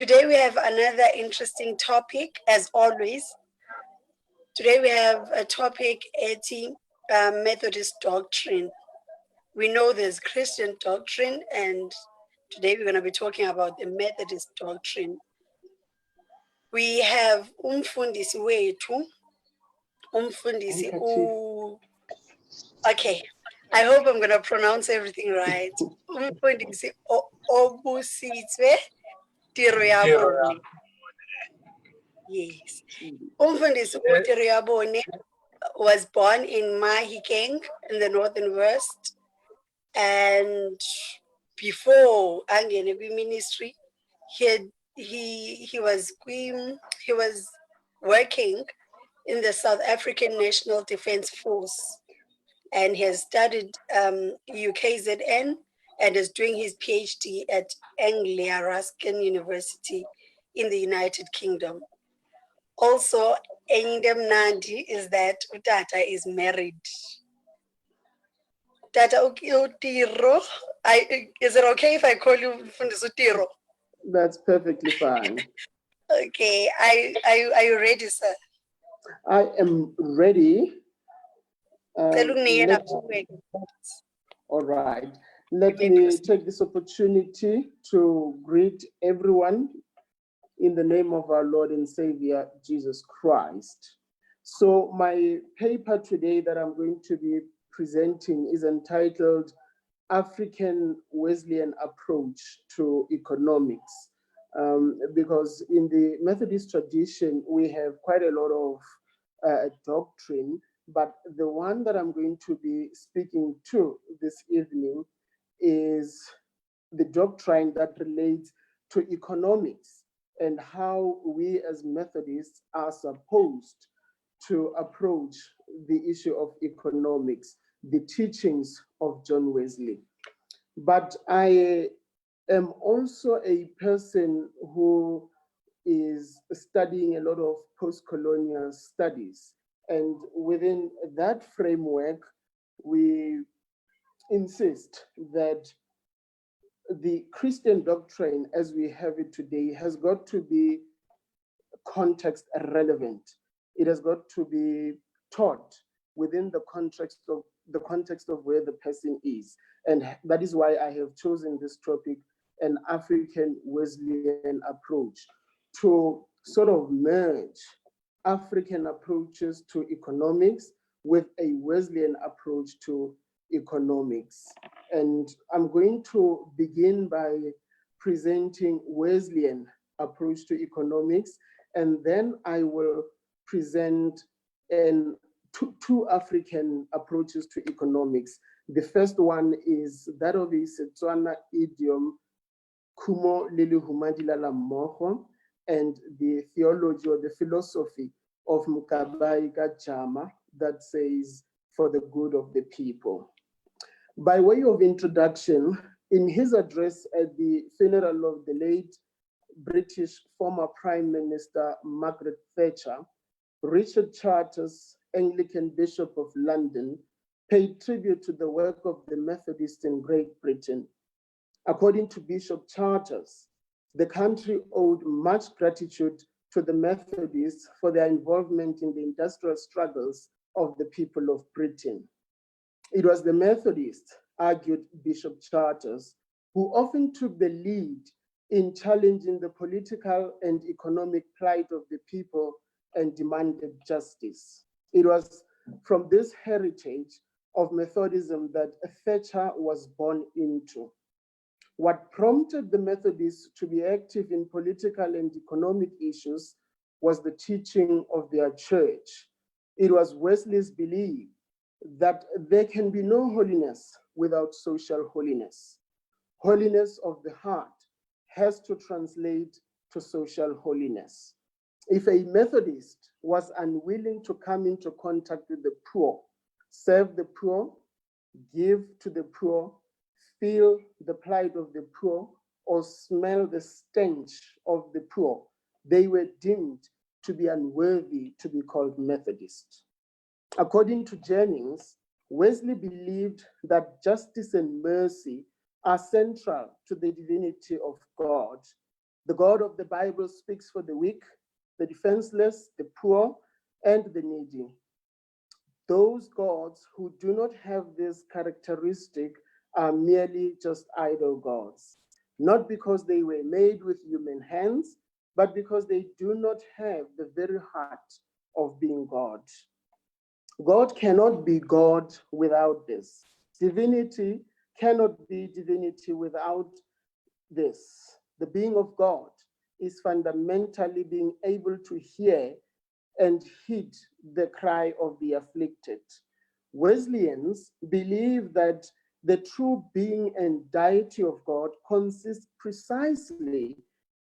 Today we have another interesting topic, as always. Today we have a topic, Methodist doctrine. We know there's Christian doctrine, and today we're going to be talking about the Methodist doctrine. We have umfundisi wethu, okay, I hope I'm going to pronounce everything right. Umfundisi Obusitswe, Tiroyabone. Yes. Umfundisi Tiroyabone was born in Mahikeng in the Northern West, and before angene ministry, he was working in the South African National Defence Force, and he has studied UKZN and is doing his PhD at Anglia Ruskin University in the United Kingdom. Also, Endem Nandi is that Utata is married. Tata Utiro, is it okay if I call you Mfundisi Utiro? That's perfectly fine. Okay, are you ready, sir? I am ready. All right. Let me take this opportunity to greet everyone in the name of our Lord and Savior, Jesus Christ. So my paper today that I'm going to be presenting is entitled African Wesleyan Approach to Economics. Because in the Methodist tradition, we have quite a lot of doctrine, but the one that I'm going to be speaking to this evening is the doctrine that relates to economics and how we as Methodists are supposed to approach the issue of economics, the teachings of John Wesley. But I am also a person who is studying a lot of post-colonial studies. And within that framework, we insist that the Christian doctrine as we have it today has got to be context relevant. It has got to be taught within the context of where the person is. And that is why I have chosen this topic, an African Wesleyan approach, to sort of merge African approaches to economics with a Wesleyan approach to economics. And I'm going to begin by presenting Wesleyan approach to economics, and then I will present two African approaches to economics. The first one is that of a Setswana idiom, Kumo lili humadila la moho, and the theology or the philosophy of Mukabai Gajama that says, for the good of the people. By way of introduction, in his address at the funeral of the late British former Prime Minister Margaret Thatcher, Richard Charters, Anglican Bishop of London, paid tribute to the work of the Methodists in Great Britain. According to Bishop Charters, the country owed much gratitude to the Methodists for their involvement in the industrial struggles of the people of Britain. It was the Methodists, argued Bishop Charters, who often took the lead in challenging the political and economic plight of the people and demanded justice. It was from this heritage of Methodism that Thatcher was born into. What prompted the Methodists to be active in political and economic issues was the teaching of their church. It was Wesley's belief that there can be no holiness without social holiness. Holiness of the heart has to translate to social holiness. If a Methodist was unwilling to come into contact with the poor, serve the poor, give to the poor, feel the plight of the poor, or smell the stench of the poor, they were deemed to be unworthy to be called Methodist. According to Jennings, Wesley believed that justice and mercy are central to the divinity of God. The God of the Bible speaks for the weak, the defenseless, the poor, and the needy. Those gods who do not have this characteristic are merely just idol gods, not because they were made with human hands, but because they do not have the very heart of being God. God cannot be God without this. Divinity cannot be divinity without this. The being of God is fundamentally being able to hear and heed the cry of the afflicted. Wesleyans believe that the true being and deity of God consists precisely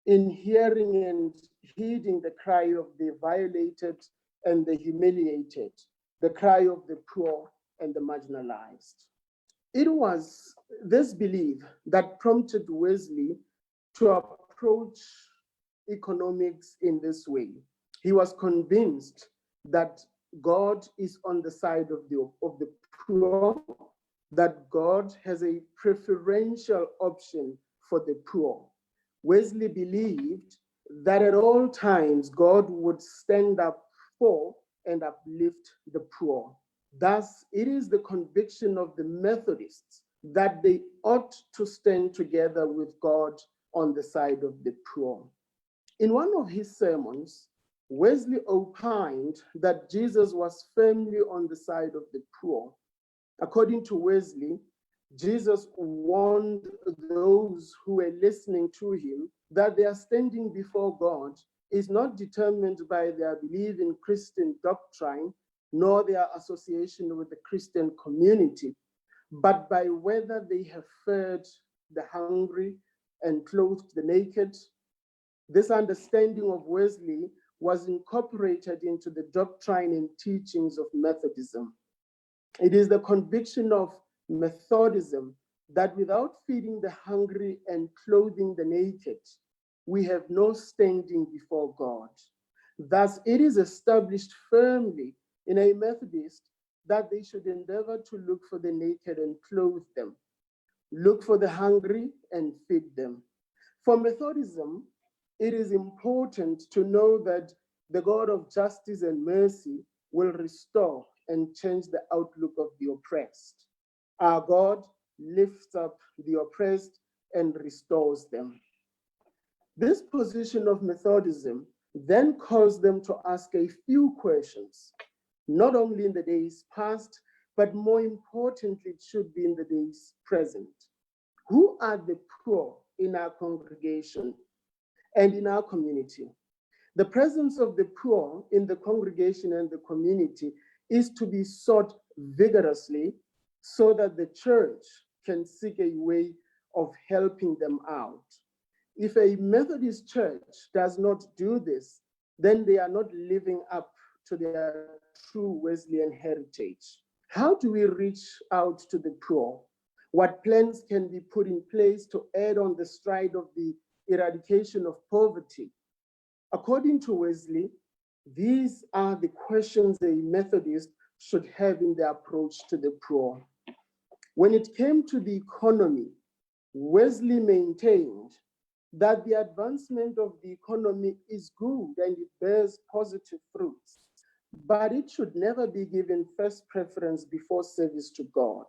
in hearing and heeding the cry of the violated and the humiliated, the cry of the poor and the marginalized. It was this belief that prompted Wesley to approach economics in this way. He was convinced that God is on the side of the poor, that God has a preferential option for the poor. Wesley believed that at all times God would stand up for and uplift the poor. Thus, it is the conviction of the Methodists that they ought to stand together with God on the side of the poor. In one of his sermons, Wesley opined that Jesus was firmly on the side of the poor. According to Wesley, Jesus warned those who were listening to him that their standing before God is not determined by their belief in Christian doctrine, nor their association with the Christian community, but by whether they have fed the hungry and clothed the naked. This understanding of Wesley was incorporated into the doctrine and teachings of Methodism. It is the conviction of Methodism that without feeding the hungry and clothing the naked, we have no standing before God. Thus, it is established firmly in a Methodist that they should endeavor to look for the naked and clothe them, look for the hungry and feed them. For Methodism, it is important to know that the God of justice and mercy will restore and change the outlook of the oppressed. Our God lifts up the oppressed and restores them. This position of Methodism then caused them to ask a few questions, not only in the days past, but more importantly, it should be in the days present. Who are the poor in our congregation and in our community? The presence of the poor in the congregation and the community is to be sought vigorously so that the church can seek a way of helping them out. If a Methodist church does not do this, then they are not living up to their true Wesleyan heritage. How do we reach out to the poor? What plans can be put in place to add on the stride of the eradication of poverty? According to Wesley, these are the questions a Methodist should have in their approach to the poor. When it came to the economy, Wesley maintained that the advancement of the economy is good and it bears positive fruits, but it should never be given first preference before service to God.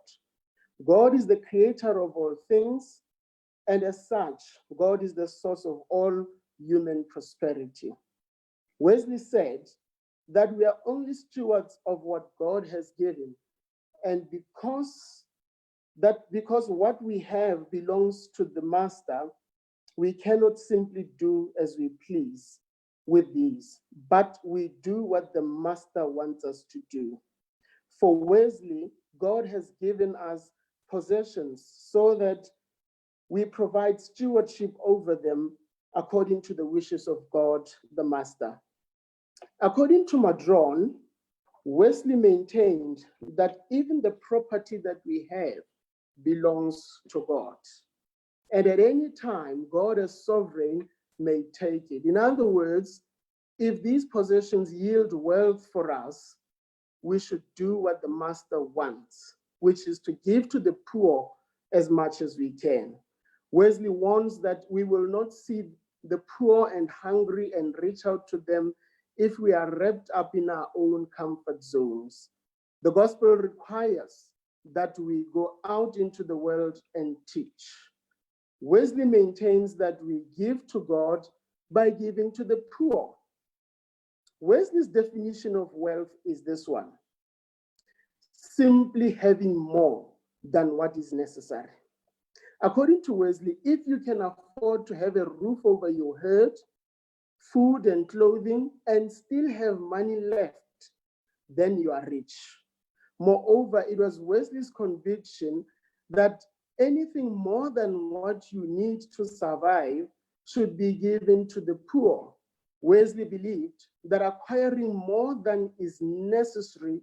God is the creator of all things, and as such, God is the source of all human prosperity. Wesley said that we are only stewards of what God has given, and because what we have belongs to the master, we cannot simply do as we please with these, but we do what the master wants us to do. For Wesley, God has given us possessions so that we provide stewardship over them according to the wishes of God, the master. According to Madron, Wesley maintained that even the property that we have belongs to God. And at any time, God as sovereign may take it. In other words, if these possessions yield wealth for us, we should do what the master wants, which is to give to the poor as much as we can. Wesley warns that we will not see the poor and hungry and reach out to them if we are wrapped up in our own comfort zones. The gospel requires that we go out into the world and teach. Wesley maintains that we give to God by giving to the poor. Wesley's definition of wealth is this one: simply having more than what is necessary. According to Wesley, if you can afford to have a roof over your head, food and clothing, and still have money left, then you are rich. Moreover, it was Wesley's conviction that anything more than what you need to survive should be given to the poor. Wesley believed that acquiring more than is necessary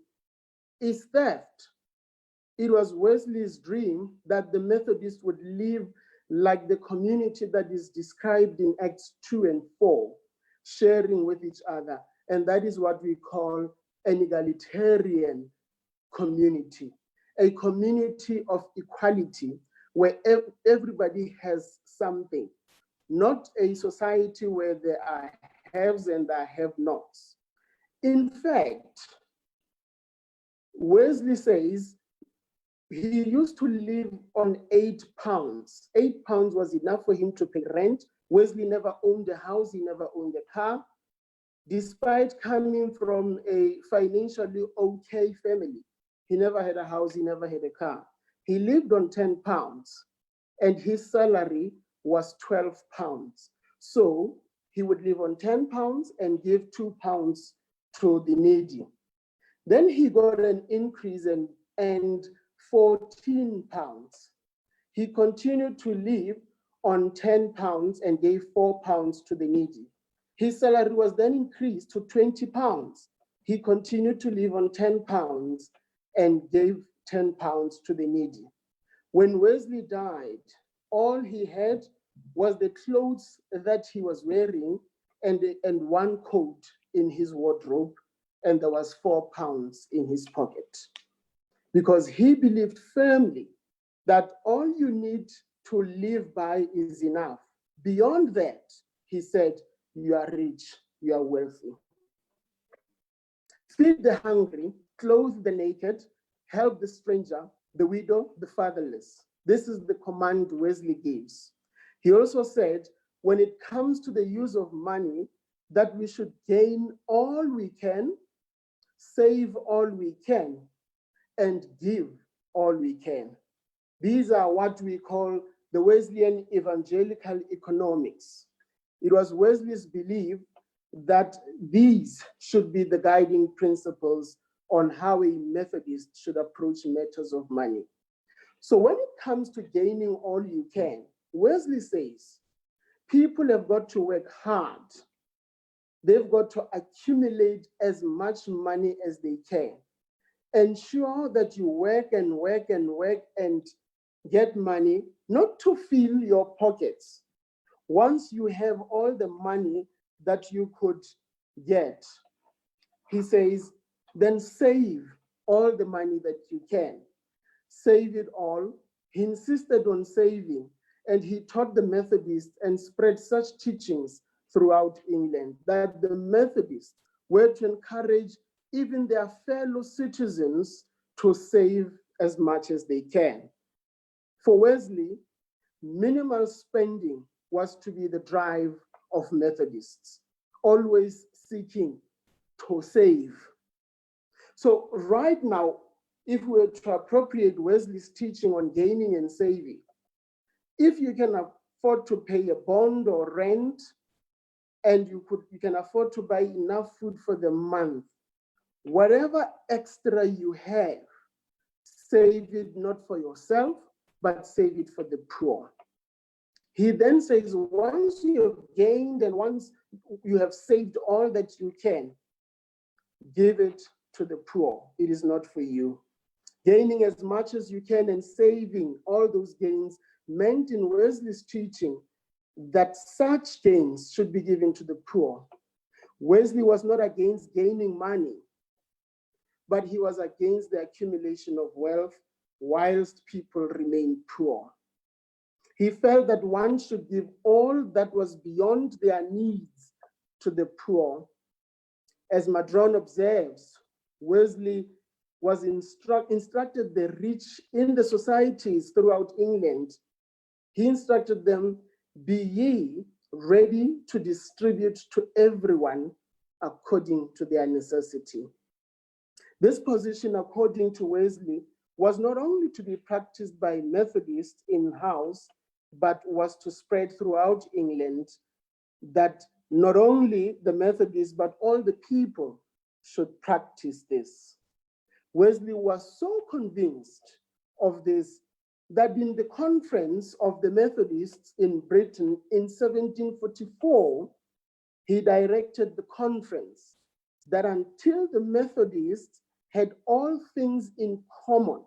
is theft. It was Wesley's dream that the Methodists would live like the community that is described in Acts 2 and 4, sharing with each other. And that is what we call an egalitarian community, a community of equality where everybody has something, not a society where there are haves and there are have-nots. In fact, Wesley says he used to live on £8. £8 was enough for him to pay rent. Wesley never owned a house, he never owned a car. Despite coming from a financially okay family, he never had a house, he never had a car. He lived on £10 and his salary was £12. So he would live on £10 and give £2 to the needy. Then he got an increase and £14. He continued to live on £10 and gave £4 to the needy. His salary was then increased to £20. He continued to live on £10 and gave £10 to the needy. When Wesley died, all he had was the clothes that he was wearing and one coat in his wardrobe, and there was £4 in his pocket. Because he believed firmly that all you need to live by is enough. Beyond that, he said, you are rich, you are wealthy. Feed the hungry, clothe the naked, help the stranger, the widow, the fatherless. This is the command Wesley gives. He also said, when it comes to the use of money, that we should gain all we can, save all we can, and give all we can. These are what we call the Wesleyan evangelical economics. It was Wesley's belief that these should be the guiding principles on how a Methodist should approach matters of money. So when it comes to gaining all you can, Wesley says, people have got to work hard. They've got to accumulate as much money as they can. Ensure that you work and work and work and get money, not to fill your pockets. Once you have all the money that you could get, he says, then save all the money that you can. Save it all. He insisted on saving, and he taught the Methodists and spread such teachings throughout England that the Methodists were to encourage even their fellow citizens to save as much as they can. For Wesley, minimal spending was to be the drive of Methodists, always seeking to save. So right now, if we were to appropriate Wesley's teaching on gaining and saving, if you can afford to pay a bond or rent, and you can afford to buy enough food for the month, whatever extra you have, save it not for yourself, but save it for the poor. He then says, once you have gained and once you have saved all that you can, give it to the poor. It is not for you. Gaining as much as you can and saving all those gains meant in Wesley's teaching that such gains should be given to the poor. Wesley was not against gaining money, but he was against the accumulation of wealth whilst people remain poor. He felt that one should give all that was beyond their needs to the poor. As Madron observes, Wesley was instructed the rich in the societies throughout England. He instructed them, "Be ye ready to distribute to everyone according to their necessity." This position, according to Wesley, was not only to be practiced by Methodists in-house, but was to spread throughout England, that not only the Methodists, but all the people should practice this. Wesley was so convinced of this that in the conference of the Methodists in Britain in 1744, he directed the conference that until the Methodists had all things in common,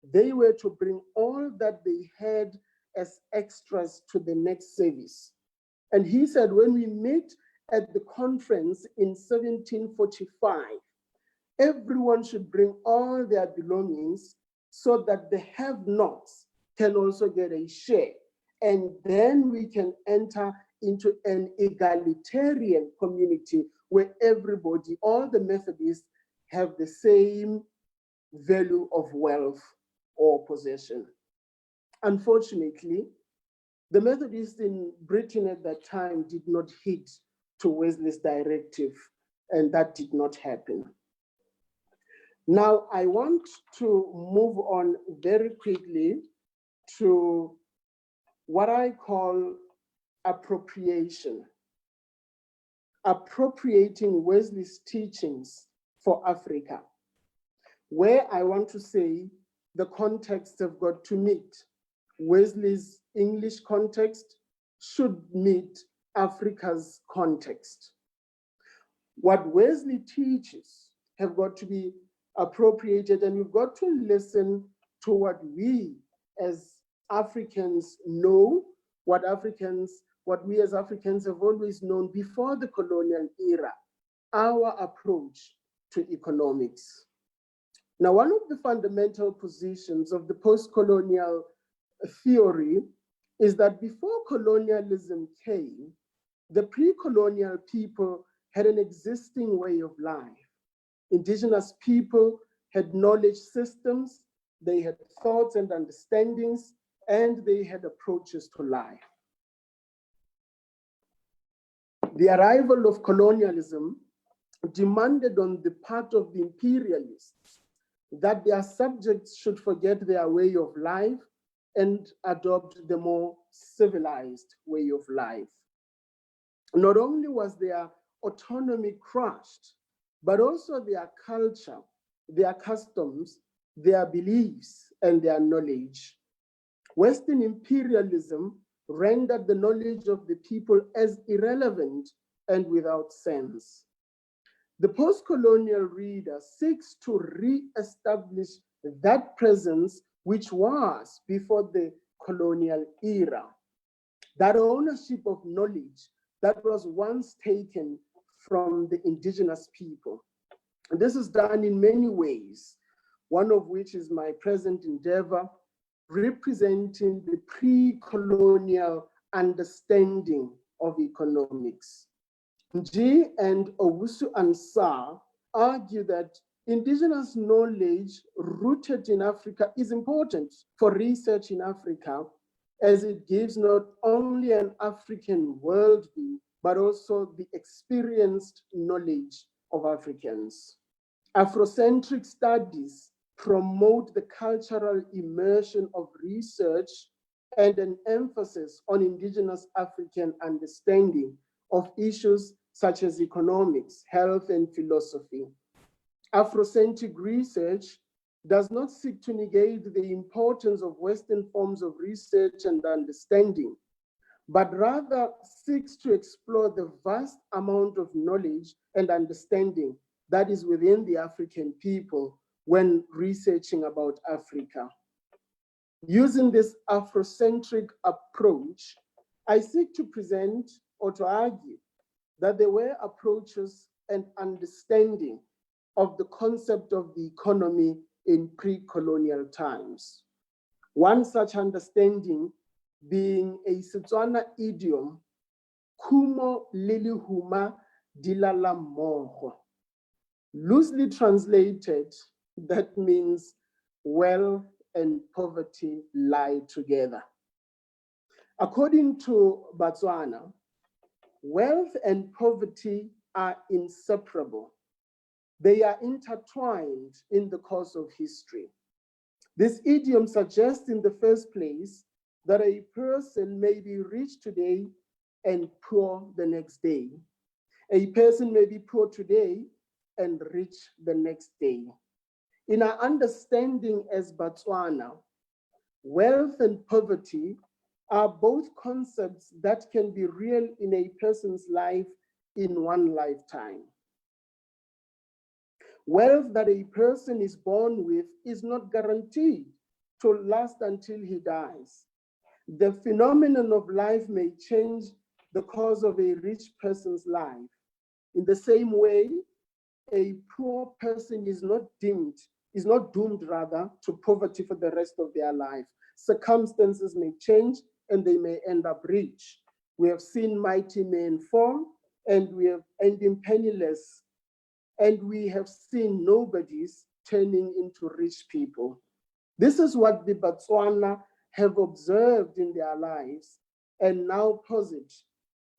they were to bring all that they had as extras to the next service. And he said, when we meet at the conference in 1745, everyone should bring all their belongings so that the have-nots can also get a share. And then we can enter into an egalitarian community where everybody, all the Methodists, have the same value of wealth or possession. Unfortunately, the Methodists in Britain at that time did not heed to Wesley's directive, and that did not happen. Now, I want to move on very quickly to what I call appropriation. Appropriating Wesley's teachings for Africa, where I want to say the contexts have got to meet. Wesley's English context should meet Africa's context. What Wesley teaches have got to be appropriated, and we've got to listen to what we as Africans know, what we as Africans have always known before the colonial era, our approach to economics. Now, one of the fundamental positions of the post-colonial theory is that before colonialism came, the pre-colonial people had an existing way of life. Indigenous people had knowledge systems, they had thoughts and understandings, and they had approaches to life. The arrival of colonialism demanded on the part of the imperialists that their subjects should forget their way of life and adopt the more civilized way of life. Not only was their autonomy crushed, but also their culture, their customs, their beliefs, and their knowledge. Western imperialism rendered the knowledge of the people as irrelevant and without sense. The post-colonial reader seeks to re-establish that presence which was before the colonial era, that ownership of knowledge that was once taken from the indigenous people. And this is done in many ways, one of which is my present endeavor, representing the pre-colonial understanding of economics. G and Obusitswe argue that indigenous knowledge rooted in Africa is important for research in Africa, as it gives not only an African worldview, but also the experienced knowledge of Africans. Afrocentric studies promote the cultural immersion of research and an emphasis on indigenous African understanding of issues such as economics, health, and philosophy. Afrocentric research does not seek to negate the importance of Western forms of research and understanding, but rather seeks to explore the vast amount of knowledge and understanding that is within the African people when researching about Africa. Using this Afrocentric approach, I seek to present or to argue that there were approaches and understanding of the concept of the economy in pre-colonial times. One such understanding being a Setswana idiom, kumo lili huma dilala moho. Loosely translated, that means wealth and poverty lie together. According to Botswana, wealth and poverty are inseparable. They are intertwined in the course of history. This idiom suggests in the first place that a person may be rich today and poor the next day. A person may be poor today and rich the next day. In our understanding as Botswana, wealth and poverty are both concepts that can be real in a person's life in one lifetime. Wealth that a person is born with is not guaranteed to last until he dies. The phenomenon of life may change the course of a rich person's life. In the same way, a poor person is not doomed to poverty for the rest of their life. Circumstances may change and they may end up rich. We have seen mighty men fall and we have ended penniless, and we have seen nobodies turning into rich people. This is what the Botswana have observed in their lives and now posit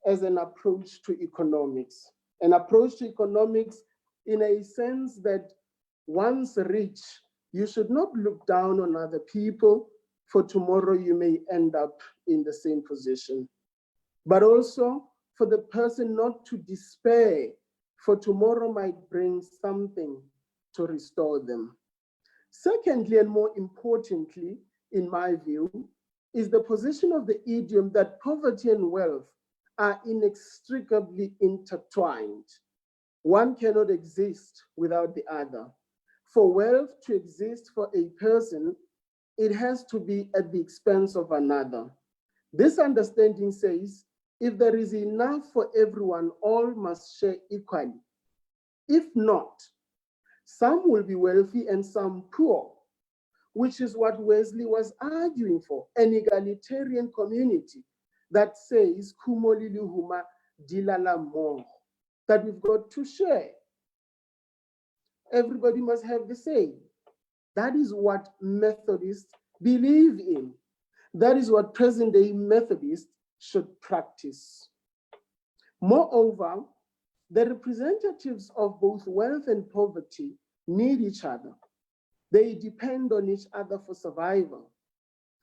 as an approach to economics. An approach to economics in a sense that once rich, you should not look down on other people, for tomorrow you may end up in the same position. But also for the person not to despair, for tomorrow might bring something to restore them. Secondly, and more importantly, in my view, is the position of the idiom that poverty and wealth are inextricably intertwined. One cannot exist without the other. For wealth to exist for a person, it has to be at the expense of another. This understanding says, if there is enough for everyone, all must share equally. If not, some will be wealthy and some poor, which is what Wesley was arguing for, an egalitarian community that says, kumo lili huma dilala moho, that we've got to share. Everybody must have the same. That is what Methodists believe in. That is what present-day Methodists should practice. Moreover, the representatives of both wealth and poverty need each other. They depend on each other for survival.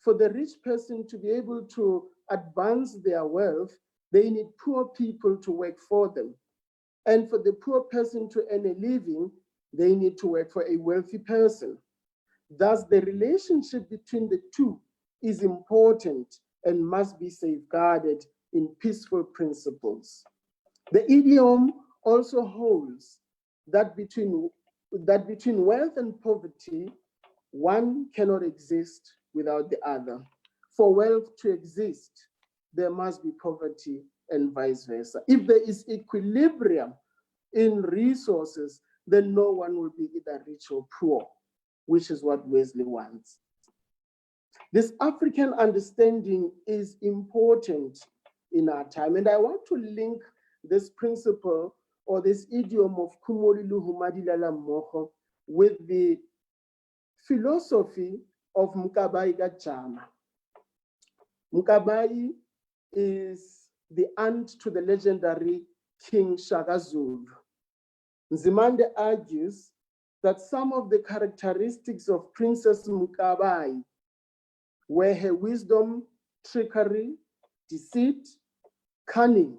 For the rich person to be able to advance their wealth, they need poor people to work for them. And for the poor person to earn a living, they need to work for a wealthy person. Thus, the relationship between the two is important and must be safeguarded in peaceful principles. The idiom also holds that between wealth and poverty, one cannot exist without the other. For wealth to exist, there must be poverty and vice versa. If there is equilibrium in resources, then no one will be either rich or poor, which is what Wesley wants. This African understanding is important in our time, and I want to link this principle or this idiom of kumolilu humadilala moho with the philosophy of Mkabayi Gajama. Mkabayi is the aunt to the legendary King Shaka Zulu. Nzimande argues that some of the characteristics of Princess Mkabayi were her wisdom, trickery, deceit, cunning,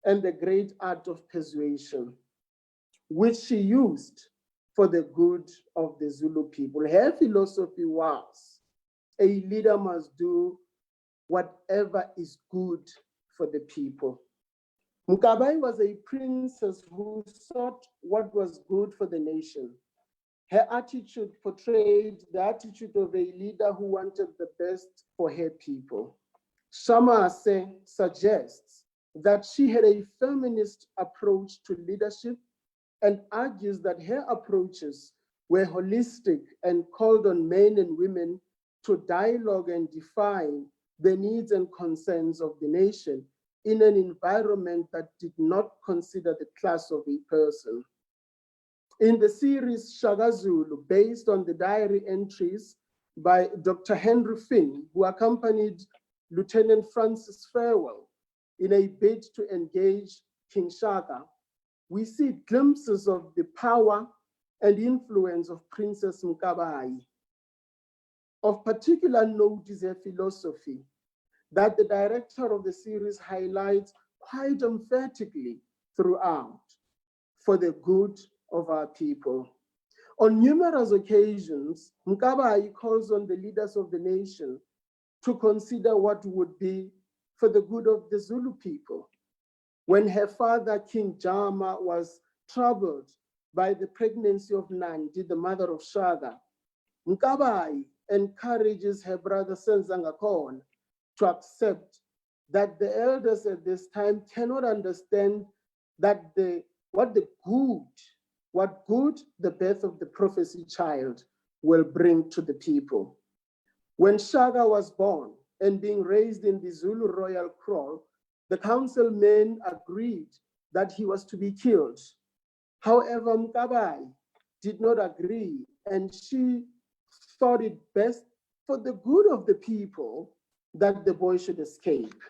and the great art of persuasion, which she used for the good of the Zulu people. Her philosophy was, a leader must do whatever is good for the people. Mkabayi was a princess who sought what was good for the nation. Her attitude portrayed the attitude of a leader who wanted the best for her people. Shama Ase suggests that she had a feminist approach to leadership and argues that her approaches were holistic and called on men and women to dialogue and define the needs and concerns of the nation in an environment that did not consider the class of a person. In the series Shaka Zulu, based on the diary entries by Dr. Henry Finn, who accompanied Lieutenant Francis Farewell in a bid to engage King Shaka, we see glimpses of the power and influence of Princess Mkabayi. Of particular note is her philosophy that the director of the series highlights quite emphatically throughout: for the good of our people. On numerous occasions, Mkabayi calls on the leaders of the nation to consider what would be for the good of the Zulu people. When her father, King Jama, was troubled by the pregnancy of Nandi, the mother of Shaka, Mkabayi encourages her brother Senzangakhona to accept that the elders at this time cannot understand that what good the birth of the prophecy child will bring to the people. When Shaka was born and being raised in the Zulu royal kraal, the councilmen agreed that he was to be killed. However, Mkabayi did not agree, and she thought it best for the good of the people that the boy should escape.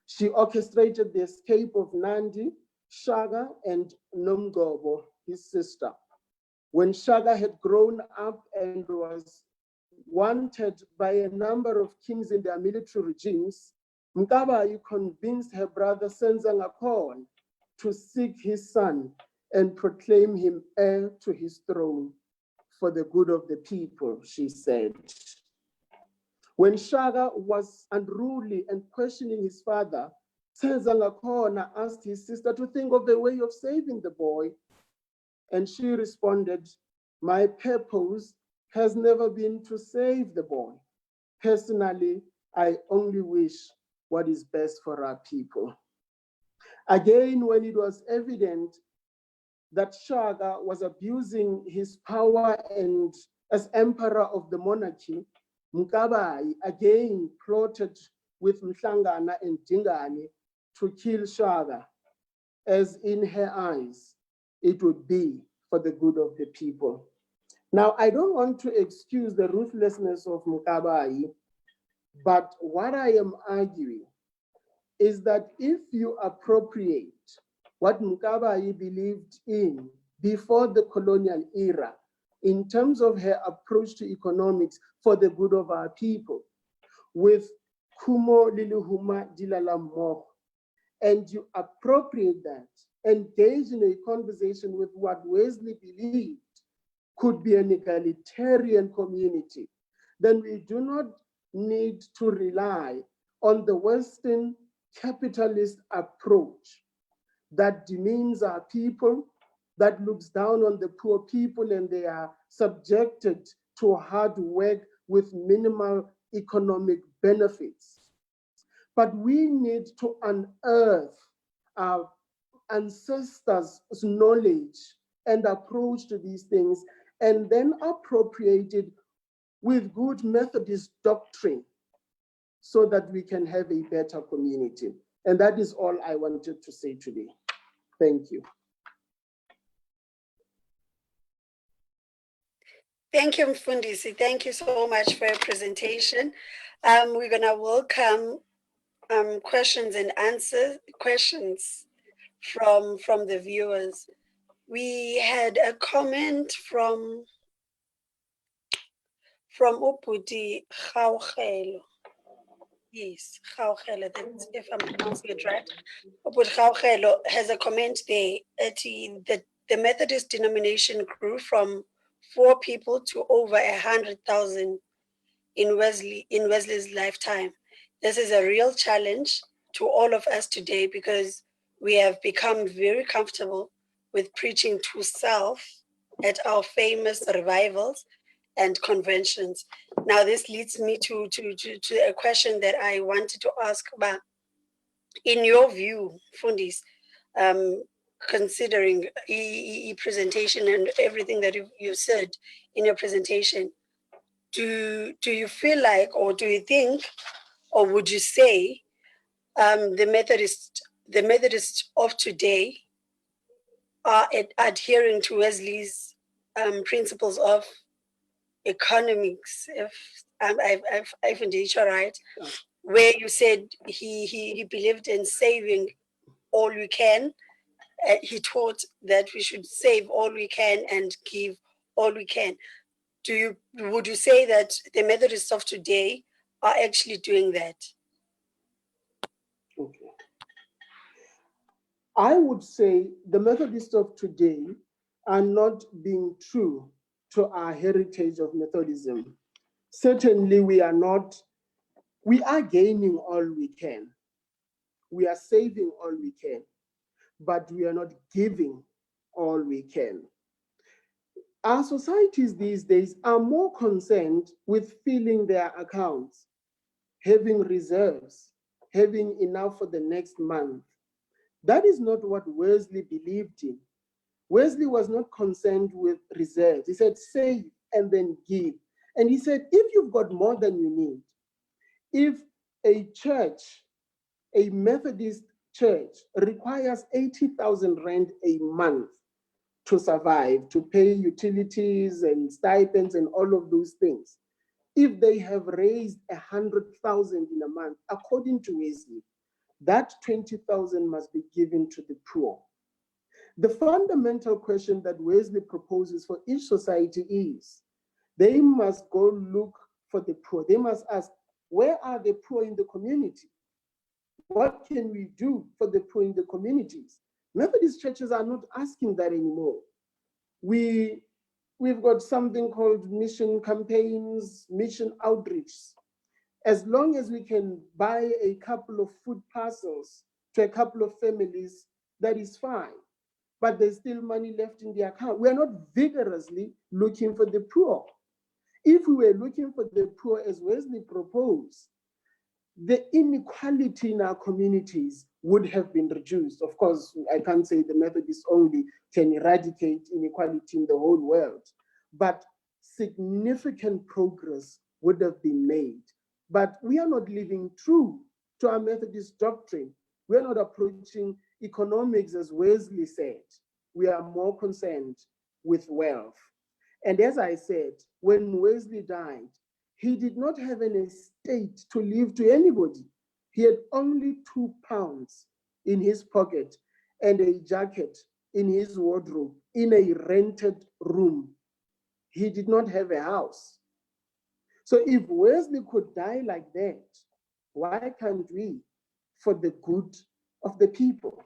She orchestrated the escape of Nandi, Shaka, and Nomgobo, his sister. When Shaka had grown up and was wanted by a number of kings in their military regimes, Mkabayi convinced her brother Senzangakhona to seek his son and proclaim him heir to his throne for the good of the people, she said. When Shaka was unruly and questioning his father, Senzangakhona asked his sister to think of a way of saving the boy, and she responded, "My purpose has never been to save the boy. Personally, I only wish what is best for our people." Again, when it was evident that Shaka was abusing his power and as emperor of the monarchy, Mkabayi again plotted with Mhlangana and Dingane to kill Shaka, as in her eyes, it would be for the good of the people. Now, I don't want to excuse the ruthlessness of Mkabayi, but what I am arguing is that if you appropriate what Mkabayi believed in before the colonial era, in terms of her approach to economics for the good of our people, with Kumo Liluhuma Dilala Mo, and you appropriate that, engage in a conversation with what Wesley believed could be an egalitarian community, then we do not need to rely on the Western capitalist approach that demeans our people, that looks down on the poor people and they are subjected to hard work with minimal economic benefits. But we need to unearth our ancestors' knowledge and approach to these things, and then appropriate it with good Methodist doctrine so that we can have a better community. And that is all I wanted to say today. Thank you. Thank you, Mfundisi. Thank you so much for your presentation. We're going to welcome questions and answers, questions from the viewers. We had a comment from Uputi Gaugelo. Yes, Gaugelo, that's if I'm pronouncing it right. Uputi Gaugelo has a comment there. The Methodist denomination grew from 4 people to over 100,000 in Wesley's lifetime. This is a real challenge to all of us today because we have become very comfortable with preaching to self at our famous revivals and conventions. Now, this leads me to a question that I wanted to ask about. In your view, Fundis, considering presentation and everything that you said in your presentation, do you feel like, or do you think, or would you say the Methodists of today are adhering to Wesley's principles of economics, if I've indeed right, where you said he believed in saving all we can. He taught that we should save all we can and give all we can. Would you say that the Methodists of today are actually doing that? Okay. I would say the Methodists of today are not being true to our heritage of Methodism. Certainly, we are gaining all we can. We are saving all we can, but we are not giving all we can. Our societies these days are more concerned with filling their accounts, having reserves, having enough for the next month. That is not what Wesley believed in. Wesley was not concerned with reserves. He said, save and then give. And he said, if you've got more than you need, if a church, a Methodist church, requires 80,000 rand a month to survive, to pay utilities and stipends and all of those things, if they have raised 100,000 in a month, according to Wesley, that 20,000 must be given to the poor. The fundamental question that Wesley proposes for each society is, they must go look for the poor. They must ask, where are the poor in the community? What can we do for the poor in the communities? Methodist churches are not asking that anymore. We've got something called mission campaigns, mission outreach. As long as we can buy a couple of food parcels to a couple of families, that is fine. But there's still money left in the account. We're not vigorously looking for the poor. If we were looking for the poor as Wesley proposed, the inequality in our communities would have been reduced. Of course, I can't say the Methodists only can eradicate inequality in the whole world, but significant progress would have been made. But we are not living true to our Methodist doctrine. We are not approaching economics as Wesley said. We are more concerned with wealth. And as I said, when Wesley died, he did not have an estate to leave to anybody. He had only £2 in his pocket and a jacket in his wardrobe in a rented room. He did not have a house. So if Wesley could die like that, why can't we for the good of the people?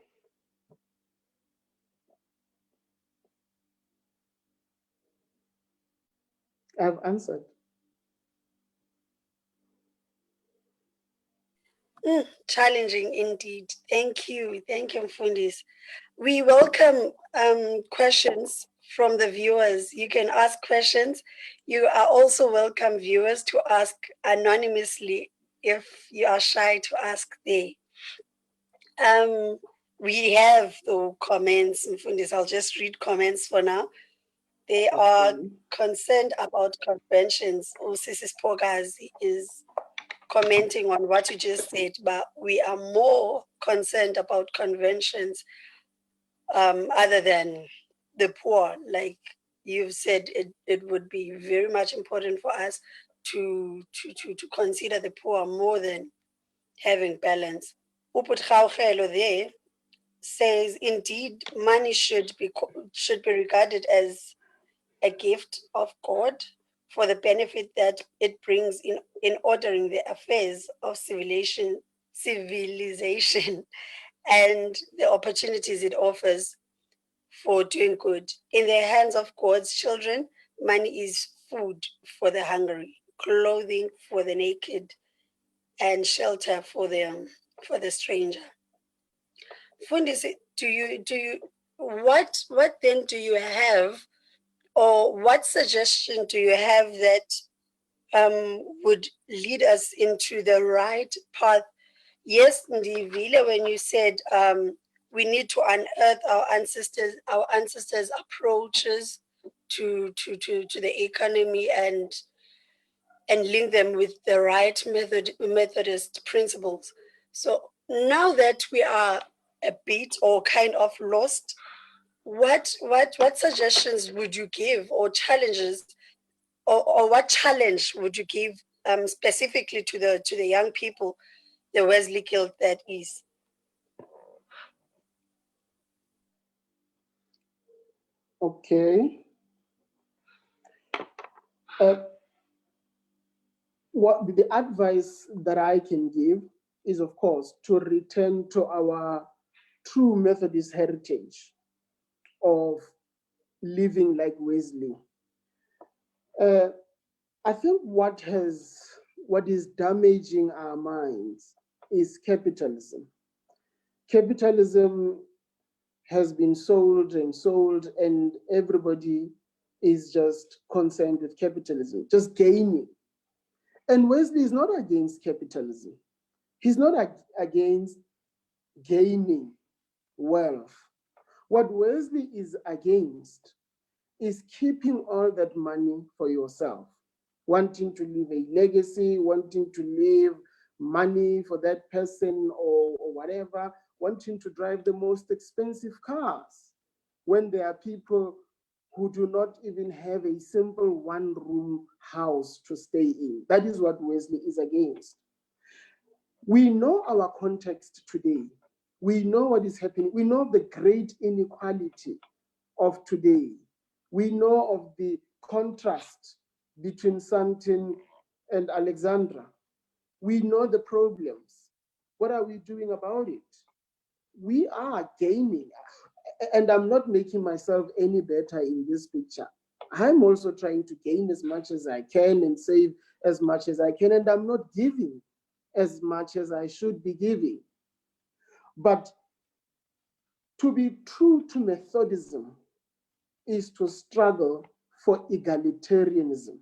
I've answered. Challenging indeed. Thank you, Mfundis. We welcome questions from the viewers. You can ask questions. You are also welcome, viewers, to ask anonymously if you are shy to ask there. We have the comments, Mfundis. I'll just read comments for now. They are concerned about conventions. Usisi Spogazi is commenting on what you just said, but we are more concerned about conventions other than the poor. Like you've said, it would be very much important for us to consider the poor more than having balance. Uput Khaukhelo there says, indeed, money should be regarded as a gift of God for the benefit that it brings in ordering the affairs of civilization and the opportunities it offers for doing good. In the hands of God's children, money is food for the hungry, clothing for the naked, and shelter for the stranger. Fundis, what then do you have, or what suggestion do you have that would lead us into the right path? Yes, Ndivile, when you said we need to unearth our ancestors' approaches to the economy and and link them with the right Methodist principles. So now that we are a bit or kind of lost, what suggestions would you give, or challenges, or what challenge would you give specifically to the young people, the Wesley guild that is? Okay. What the advice that I can give is, of course, to return to our true Methodist heritage of living like Wesley. I think what is damaging our minds is capitalism. Capitalism has been sold, and everybody is just concerned with capitalism, just gaining. And Wesley is not against capitalism. He's not against gaining wealth. What Wesley is against is keeping all that money for yourself, wanting to leave a legacy, wanting to leave money for that person or whatever, wanting to drive the most expensive cars, when there are people who do not even have a simple one-room house to stay in. That is what Wesley is against. We know our context today. We know what is happening. We know the great inequality of today. We know of the contrast between Sandton and Alexandra. We know the problems. What are we doing about it? We are gaining. And I'm not making myself any better in this picture. I'm also trying to gain as much as I can and save as much as I can. And I'm not giving as much as I should be giving. But to be true to Methodism is to struggle for egalitarianism,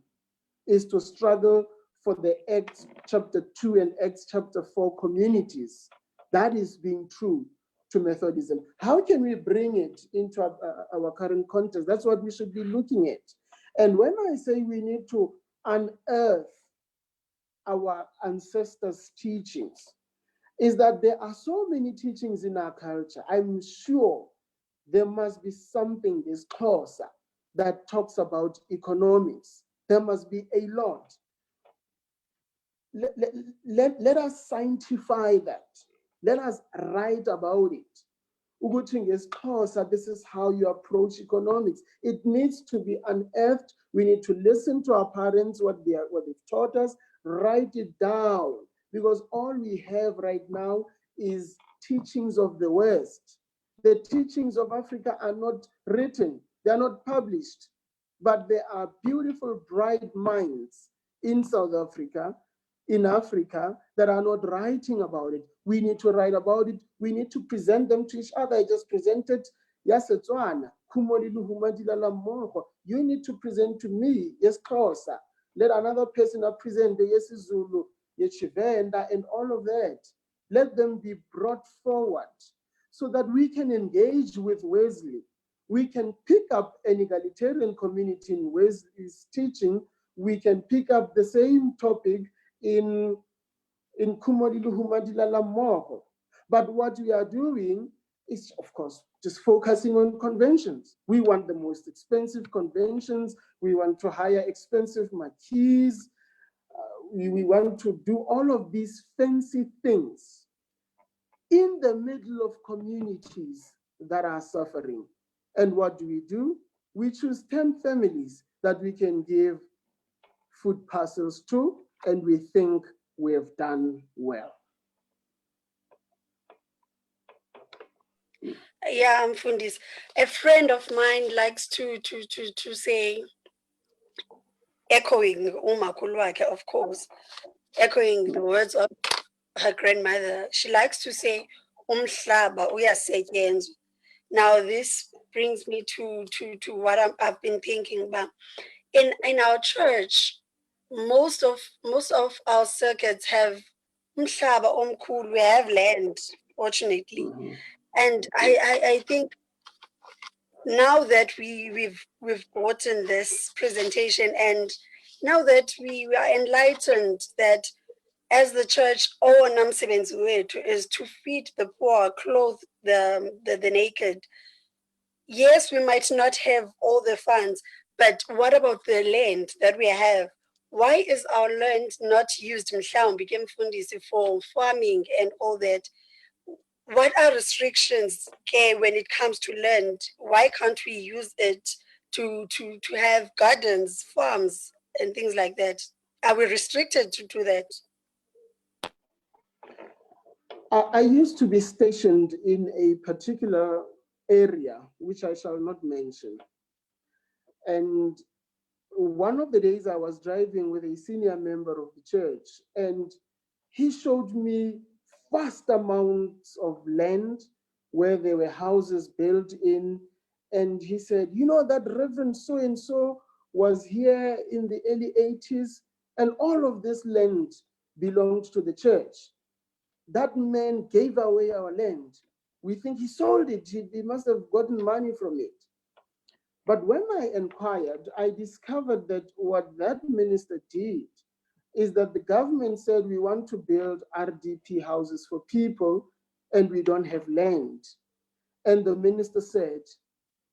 is to struggle for the Acts chapter 2 and Acts chapter 4 communities. That is being true to Methodism. How can we bring it into our current context? That's what we should be looking at. And when I say we need to unearth our ancestors' teachings, is that there are so many teachings in our culture. I'm sure there must be something that's closer that talks about economics. There must be a lot. Let us scientify that. Let us write about it. Uguting is closer. This is how you approach economics. It needs to be unearthed. We need to listen to our parents, what they've taught us, write it down, because all we have right now is teachings of the West. The teachings of Africa are not written, they are not published, but there are beautiful, bright minds in South Africa, in Africa, that are not writing about it. We need to write about it. We need to present them to each other. I just presented Yasetswana. You need to present to me, yes, Xhosa. Let another person present the yesiZulu, yechivenda, and all of that. Let them be brought forward so that we can engage with Wesley. We can pick up an egalitarian community in Wesley's teaching. We can pick up the same topic in Kumodilu Humadilala Moko. But what we are doing is, of course, just focusing on conventions. We want the most expensive conventions. We want to hire expensive marquees. We want to do all of these fancy things in the middle of communities that are suffering. And what do? We choose 10 families that we can give food parcels to, and we think we have done well. Yeah, Mfundis. A friend of mine likes to say, echoing umakhulu, of course, echoing the words of her grandmother. She likes to say, umhlaba uyasetyenzwa. Now this brings me to what I've been thinking about. In our church, most of our circuits have umhlaba omkhulu. We have land, fortunately. Mm-hmm. And I think now that we've gotten this presentation, and now that we are enlightened that as the church, our namsebenzi wethu is to feed the poor, clothe the naked. Yes, we might not have all the funds, but what about the land that we have? Why is our land not used for farming and all that? What are restrictions, okay, when it comes to land? Why can't we use it to have gardens, farms, and things like that? Are we restricted to that? I used to be stationed in a particular area, which I shall not mention. And one of the days I was driving with a senior member of the church, and he showed me vast amounts of land where there were houses built in. And he said, you know, that Reverend so-and-so was here in the early 80s, and all of this land belonged to the church. That man gave away our land. We think he sold it. He must have gotten money from it. But when I inquired, I discovered that what that minister did is that the government said we want to build RDP houses for people and we don't have land. And the minister said,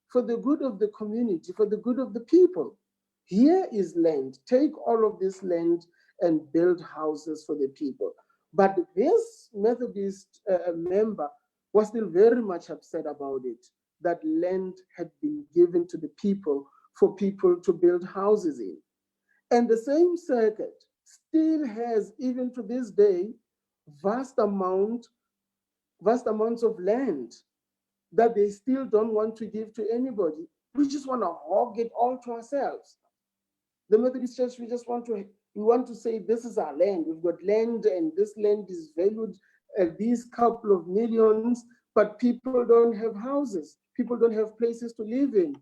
for the good of the community, for the good of the people, here is land. Take all of this land and build houses for the people. But this Methodist member was still very much upset about it, that land had been given to the people for people to build houses in. And the same circuit still has, even to this day, vast amounts of land that they still don't want to give to anybody. We just want to hog it all to ourselves. The Methodist Church, we want to say this is our land. We've got land, and this land is valued at these couple of millions, but people don't have houses. People don't have places to live in.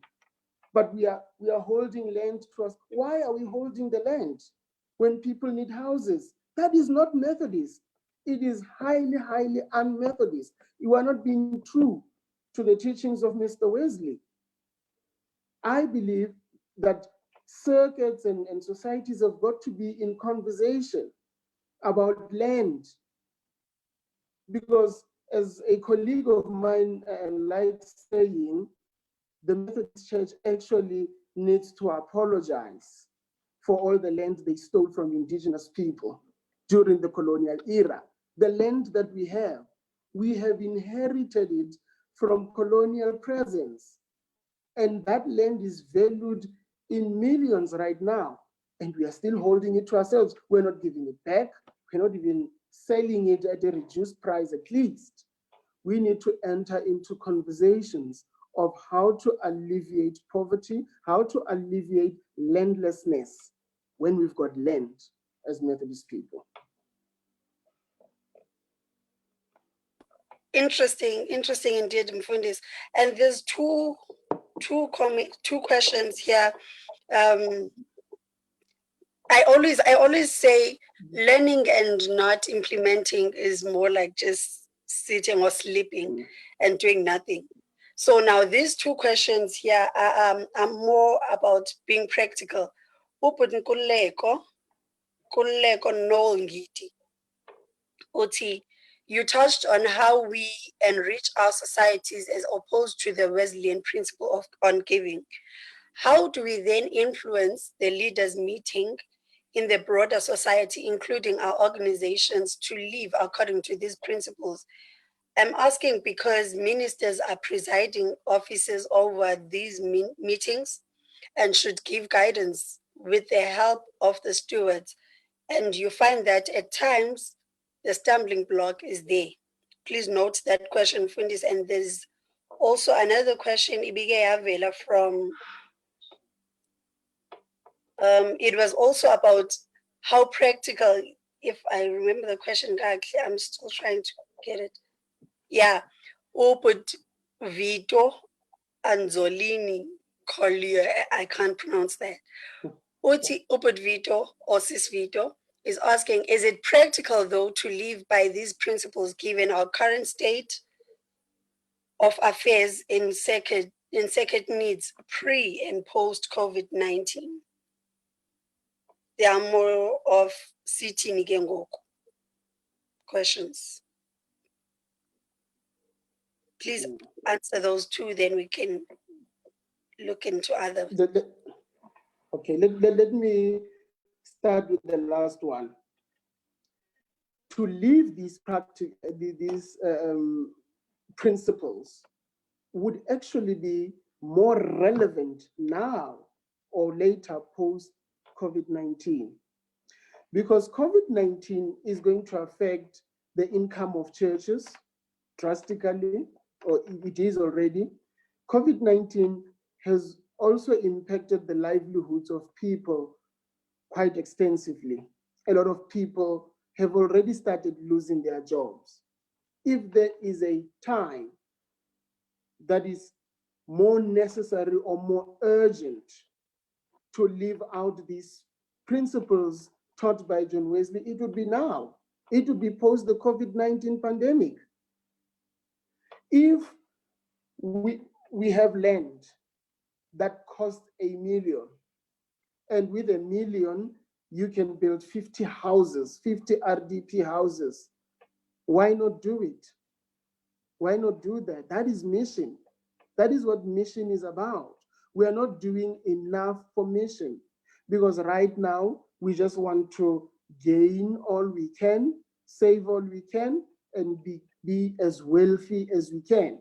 But we are holding land trust. Why are we holding the land when people need houses? That is not Methodist. It is highly, highly un-Methodist. You are not being true to the teachings of Mr. Wesley. I believe that circuits and societies have got to be in conversation about land, because as a colleague of mine likes saying, the Methodist Church actually needs to apologize for all the land they stole from indigenous people during the colonial era. The land that we have inherited it from colonial presence. And that land is valued in millions right now. And we are still holding it to ourselves. We're not giving it back. We're not even selling it at a reduced price at least. We need to enter into conversations of how to alleviate poverty, how to alleviate landlessness when we've got land as Methodist people. Interesting indeed, Mfundis. And there's two questions here. I always say learning and not implementing is more like just sitting or sleeping and doing nothing. So now these two questions here are more about being practical. Kuleko no ngiti. Oti, you touched on how we enrich our societies as opposed to the Wesleyan principle on giving. How do we then influence the leaders meeting in the broader society, including our organizations, to live according to these principles? I'm asking because ministers are presiding officers over these meetings and should give guidance with the help of the stewards. And you find that at times the stumbling block is there. Please note that question, Fundis. And there's also another question, Ibige Avela, from it was also about how practical, if I remember the question correctly, I'm still trying to get it. Yeah, Oput Vito Anzolini Collier, I can't pronounce that. Uti Oput Vito or Sis Vito is asking, is it practical though to live by these principles given our current state of affairs in second needs pre and post COVID-19? There are more of sitting ngoku. Questions. Please answer those two, then we can look into others. Okay, let me start with the last one. To leave these principles would actually be more relevant now or later post-COVID-19, because COVID-19 is going to affect the income of churches drastically, or it is already. COVID-19 has also impacted the livelihoods of people quite extensively. A lot of people have already started losing their jobs. If there is a time that is more necessary or more urgent to live out these principles taught by John Wesley, it would be now. It would be post the COVID-19 pandemic. If we have land that costs $1 million, and with $1 million, you can build 50 houses, 50 RDP houses, why not do it? Why not do that? That is mission. That is what mission is about. We are not doing enough for mission, because right now we just want to gain all we can, save all we can, and be as wealthy as we can.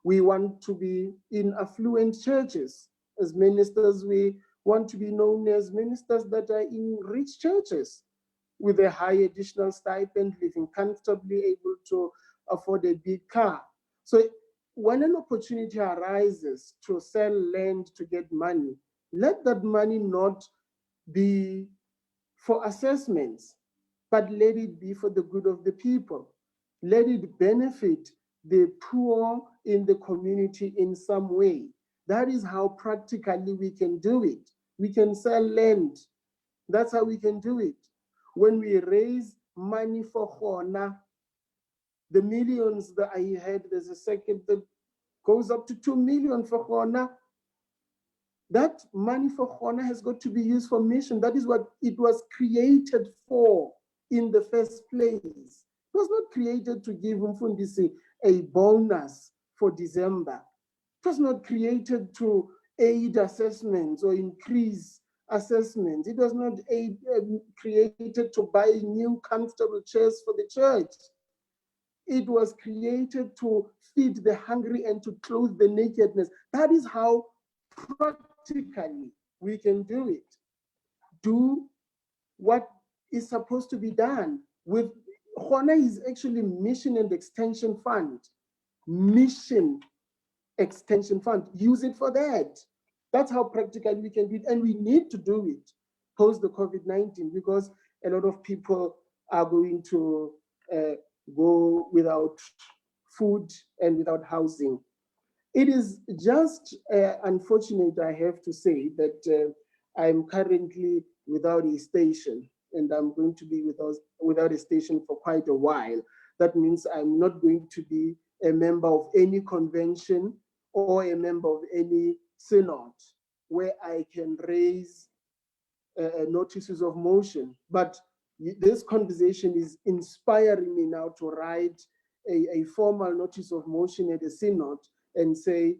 We want to be in affluent churches. As ministers, we want to be known as ministers that are in rich churches with a high additional stipend, living comfortably, able to afford a big car. So when an opportunity arises to sell land to get money, let that money not be for assessments, but let it be for the good of the people. Let it benefit the poor in the community in some way. That is how practically we can do it. We can sell land. That's how we can do it. When we raise money for Khona, the millions that I had, there's a second that goes up to 2 million for Khona. That money for Khona has got to be used for mission. That is what it was created for in the first place. It was not created to give Mfundisi a bonus for December. It was not created to aid assessments or increase assessments. It was not created to buy new comfortable chairs for the church. It was created to feed the hungry and to clothe the nakedness. That is how practically we can do it. Do what is supposed to be done. With Khona is actually Mission and Extension Fund. Mission Extension Fund. Use it for that. That's how practically we can do it. And we need to do it post the COVID-19, because a lot of people are going to go without food and without housing. It is just unfortunate, I have to say, that I'm currently without a station, and I'm going to be without a station for quite a while. That means I'm not going to be a member of any convention or a member of any synod where I can raise notices of motion. But this conversation is inspiring me now to write a formal notice of motion at a synod and say,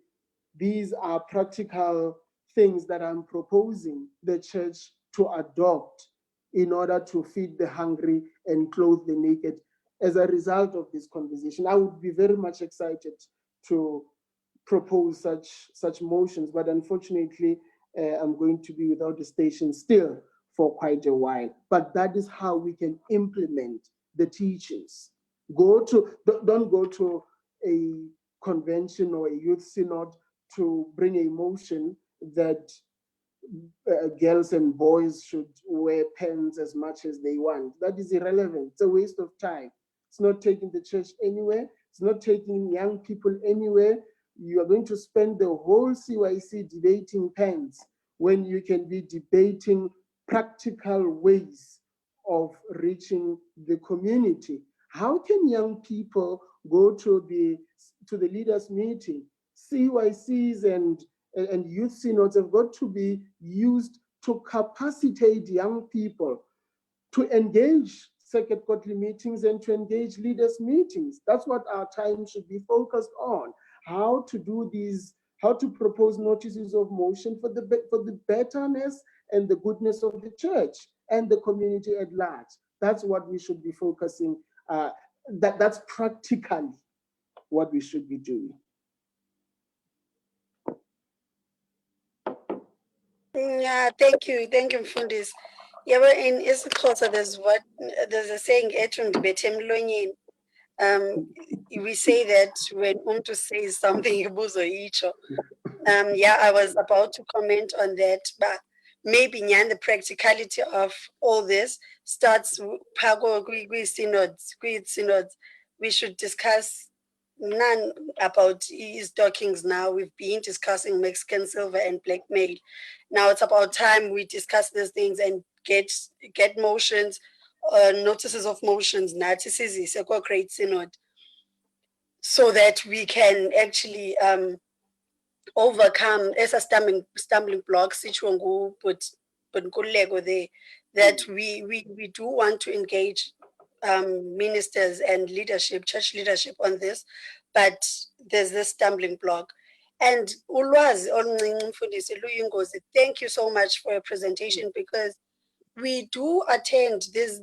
these are practical things that I'm proposing the church to adopt in order to feed the hungry and clothe the naked. As a result of this conversation, I would be very much excited to propose such motions, but unfortunately, I'm going to be without a station still for quite a while. But that is how we can implement the teachings. Don't go to a convention or a youth synod to bring a motion that girls and boys should wear pants as much as they want. That is irrelevant. It's a waste of time. It's not taking the church anywhere. It's not taking young people anywhere. You are going to spend the whole CYC debating pants when you can be debating practical ways of reaching the community. How can young people go to the leaders' meeting? CYCs and youth synods have got to be used to capacitate young people to engage circuit quarterly meetings and to engage leaders meetings. That's what our time should be focused on. How to do these, how to propose notices of motion for the betterness and the goodness of the church and the community at large. That's what we should be focusing. That's practically what we should be doing. Yeah, thank you, Mfundisi. Yeah, but in isiXhosa there's a saying we say that when umuntu says something yeah, I was about to comment on that, but maybe the practicality of all this starts synods. We should discuss none about stockings now. We've been discussing Mexican silver and blackmail. Now it's about time we discuss these things and get motions, notices of motions, a great synod, so that we can actually overcome a stumbling blocks but there, that we do want to engage ministers and leadership, church leadership on this, but there's this stumbling block. And ulwazi oluncinci Mfundisi luyingozi. Thank you so much for your presentation, because we do attend these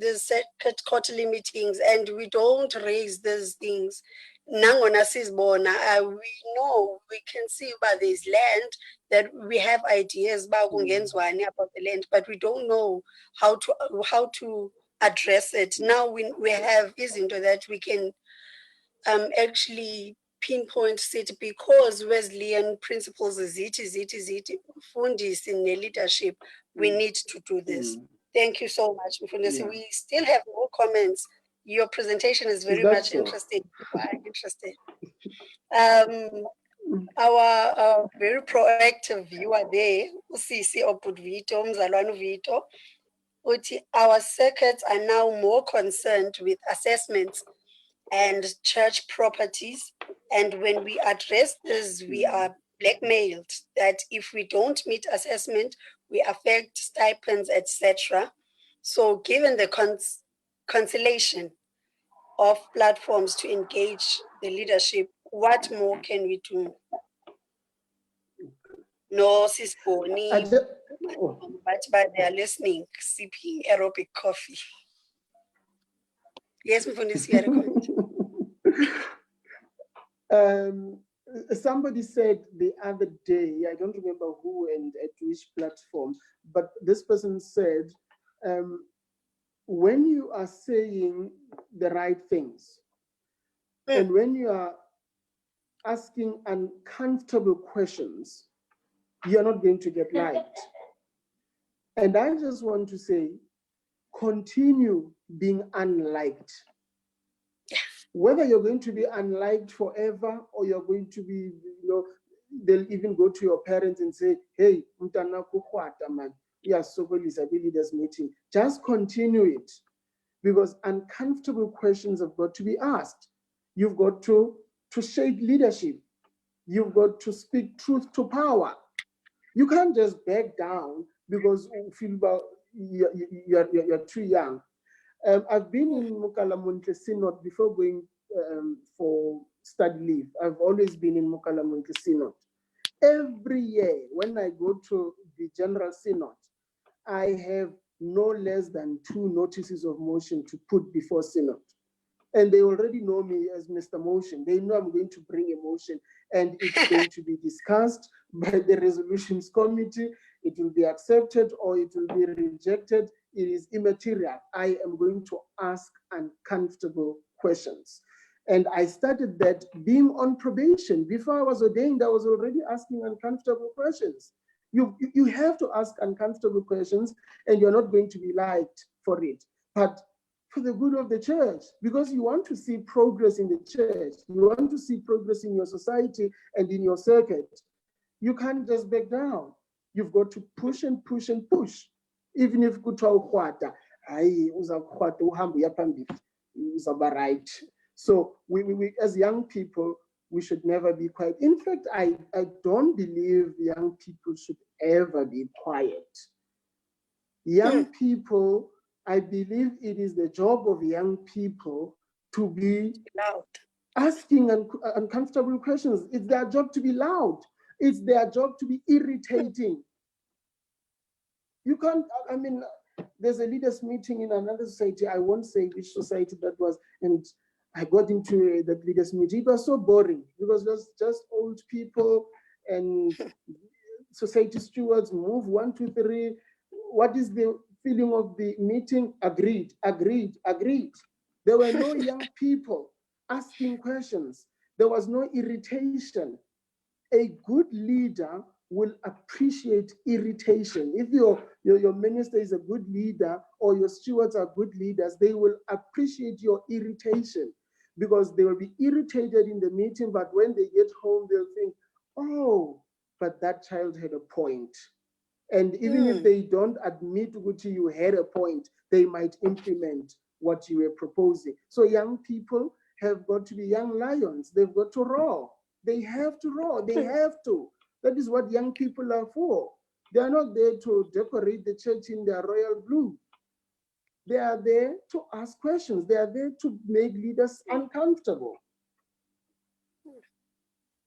quarterly meetings and we don't raise these things. Nangona sizibona, we know, we can see about this land, that we have ideas about the land, but we don't know how to address it. Now we have izinto that we can actually pinpoint it, because Wesleyan principles ziti Fundis in the leadership, we need to do this. Thank you so much, Mfundisi. Yeah. We still have more comments. Your presentation is very much interesting. Interesting. Our very proactive viewer there, Usisi Opudvito, Mzalwanu Vito, our circuits are now more concerned with assessments and church properties. And when we address this, we are blackmailed that if we don't meet assessment, we affect stipends, etc. So given the constellation of platforms to engage the leadership, what more can we do? No, Sisboni, but they are listening, sipping aerobic coffee. Yes, Mfundisi, you had a comment. Somebody said the other day, I don't remember who and at which platform, but this person said, when you are saying the right things, and when you are asking uncomfortable questions, you're not going to get liked. And I just want to say, continue being unliked. Whether you're going to be unliked forever, or you're going to be, they'll even go to your parents and say, hey, mtana kukwata man, yeah, so leaders meeting. Just continue it, because uncomfortable questions have got to be asked. You've got to shape leadership. You've got to speak truth to power. You can't just back down because you feel you're too young. I've been in Mokalamuntle Synod before going for study leave. I've always been in Mokalamuntle Synod. Every year, when I go to the General Synod, I have no less than 2 notices of motion to put before Synod. And they already know me as Mr. Motion. They know I'm going to bring a motion, and it's going to be discussed by the resolutions committee. It will be accepted or it will be rejected. It is immaterial. I am going to ask uncomfortable questions. And I started that being on probation. Before I was ordained, I was already asking uncomfortable questions. You have to ask uncomfortable questions, and you're not going to be liked for it. But for the good of the church, because you want to see progress in the church, you want to see progress in your society and in your circuit, you can't just back down. You've got to push and push and push. Even if so we as young people, we should never be quiet. In fact, I don't believe young people should ever be quiet. Young people, I believe it is the job of young people to be loud, asking uncomfortable questions. It's their job to be loud. It's their job to be irritating. You can't, I mean, there's a leaders meeting in another society. I won't say which society that was. And I got into that leaders meeting. It was so boring because it was just old people and society stewards move 1, 2, 3. What is the feeling of the meeting? Agreed, agreed, agreed. There were no young people asking questions. There was no irritation. A good leader will appreciate irritation. If your minister is a good leader or your stewards are good leaders, they will appreciate your irritation because they will be irritated in the meeting, but when they get home, they'll think, oh, but that child had a point. And even if they don't admit to you had a point, they might implement what you were proposing. So young people have got to be young lions. They've got to roar. They have to roar. They have to. That is what young people are for. They are not there to decorate the church in their royal blue. They are there to ask questions. They are there to make leaders uncomfortable.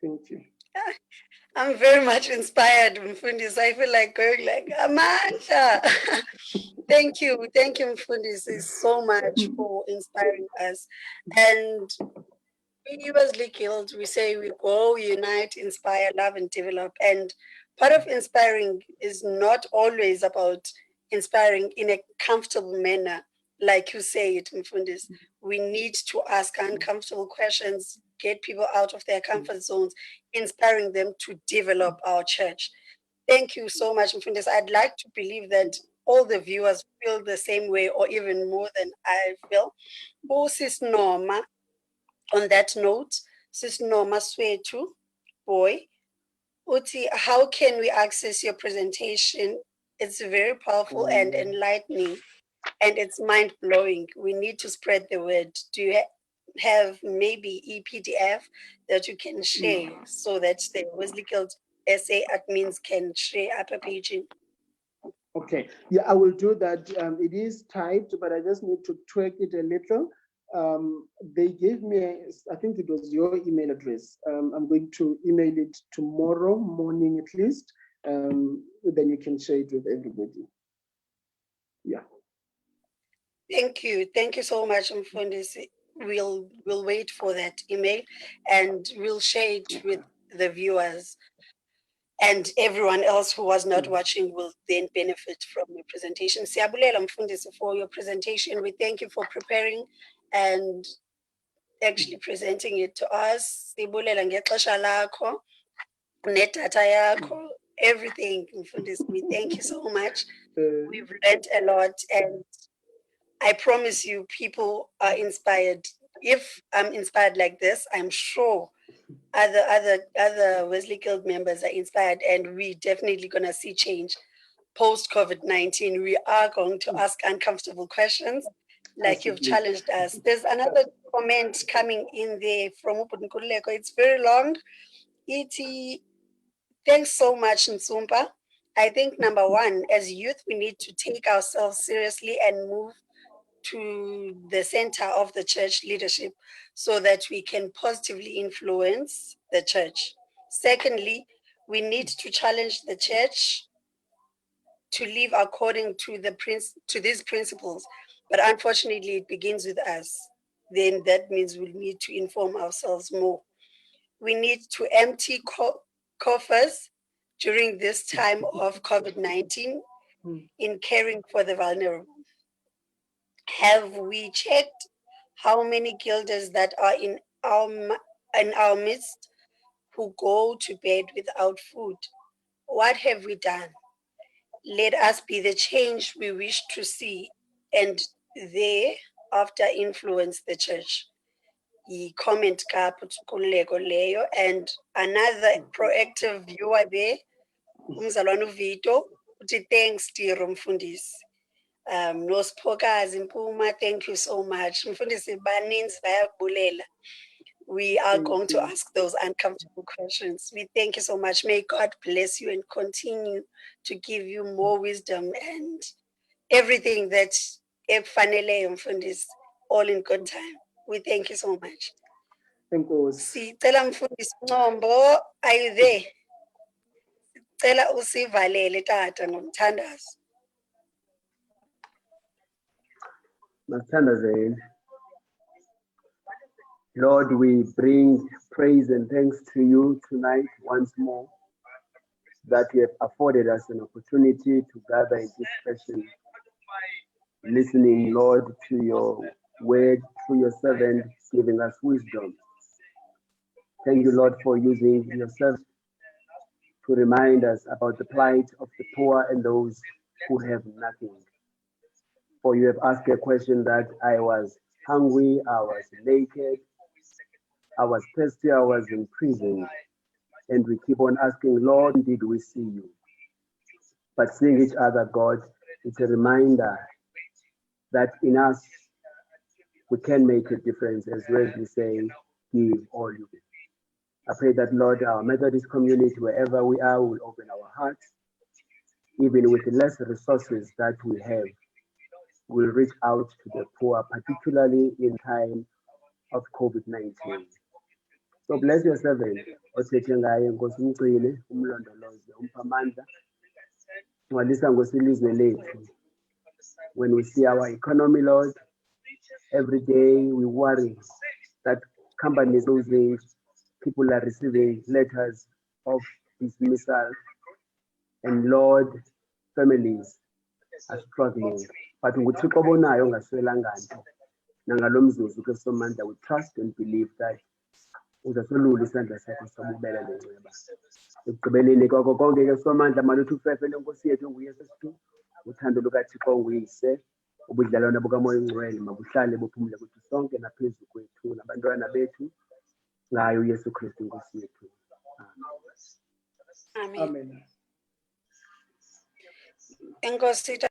Thank you. I'm very much inspired, Mfundis. I feel like going like, Amanda. Thank you, Mfundis, so much for inspiring us. And we Wesley Guild, we say we go, unite, inspire, love, and develop. And part of inspiring is not always about inspiring in a comfortable manner, like you say it, Mfundis. We need to ask uncomfortable questions, get people out of their comfort zones, inspiring them to develop our church. Thank you so much, Mfundis. I'd like to believe that all the viewers feel the same way or even more than I feel. Sis Norma, on that note, Sis Norma Swetu, boy, Uti, how can we access your presentation? It's very powerful and enlightening, and it's mind-blowing. We need to spread the word. Do you have maybe ePDF that you can share so that the Wesley Guild SA admins can share upper paging? Okay, yeah, I will do that. It is typed, but I just need to tweak it a little. They gave me, I think it was your email address. I'm going to email it tomorrow morning at least. Then you can share it with everybody. Yeah. Thank you so much, Mfundisi. We'll wait for that email, and we'll share it with the viewers. And everyone else who was not watching will then benefit from your presentation. Siyabulela Mfundisi for your presentation. We thank you for preparing and actually presenting it to us. Sibulela ngexesha lakho, nedatha yakho, everything, Mfundisi. We thank you so much. We've learned a lot, and I promise you, people are inspired. If I'm inspired like this, I'm sure other Wesley Guild members are inspired, and we definitely gonna see change post COVID-19. We are going to ask uncomfortable questions, like you've challenged us. There's another comment coming in there from Upunkuleko. It's very long. E.T. Thanks so much, Nsumpa. I think number one, as youth, we need to take ourselves seriously and move to the center of the church leadership so that we can positively influence the church. Secondly, we need to challenge the church to live according to these principles. But unfortunately, it begins with us. Then that means we need to inform ourselves more. We need to empty coffers during this time of COVID-19 in caring for the vulnerable. Have we checked how many guilders that are in our midst who go to bed without food? What have we done? Let us be the change we wish to see and thereafter influence the church. Comment leyo, and another proactive viewer there, umzalwane Vito, uthi thanks Tiro Mfundisi. Nosiphokazi Mpuma, thank you so much. Mfundisi baninzi bayakubulela. We are going to ask those uncomfortable questions. We thank you so much. May God bless you and continue to give you more wisdom and everything that efanele mfundisi, all in good time. We thank you so much. Enkosi. Sicela mfundisi Ncombo, are you there? Sicela usivalele tata ngomthandazo. Masithandazeni. Lord, we bring praise and thanks to you tonight once more that you have afforded us an opportunity to gather in this session, listening, Lord, to your word through your servant, giving us wisdom. Thank you, Lord, for using your servant to remind us about the plight of the poor and those who have nothing. For you have asked a question that I was hungry, I was naked, I was thirsty, I was in prison. And we keep on asking, Lord, did we see you? But seeing each other, God, it's a reminder that in us, we can make a difference, as Wesley saying, give all you give. I pray that, Lord, our Methodist community, wherever we are, will open our hearts, even with less resources that we have, will reach out to the poor, particularly in time of COVID-19. So bless your servant, othethe ngaye Nkosi umgcine, umlondoloze, umphe amandla, gcwalisa ngosizwe lethu. When we see our economy, Lord, every day we worry that companies losing, people are receiving letters of dismissal, and Lord, families are struggling. But nguThixo obonayo ongaswelanga nto. Nangalo mzuzu ke somandla, we trust and believe that uzasolula isandla sakho sobubele lenceba. Ekugqibeleni kwako konke ke somandla maluthi ufefe lenkosi yethu nguYesu Kristu, uthando lukaThixo nguyise, ubudlelwane bukaMoya Oyingcwele mabuhlale buphumule kuthi sonke naphezu kwethu nabantwana bethu ngayo uYesu Kristu inkosi yethu. Amen. Amen. Enkosi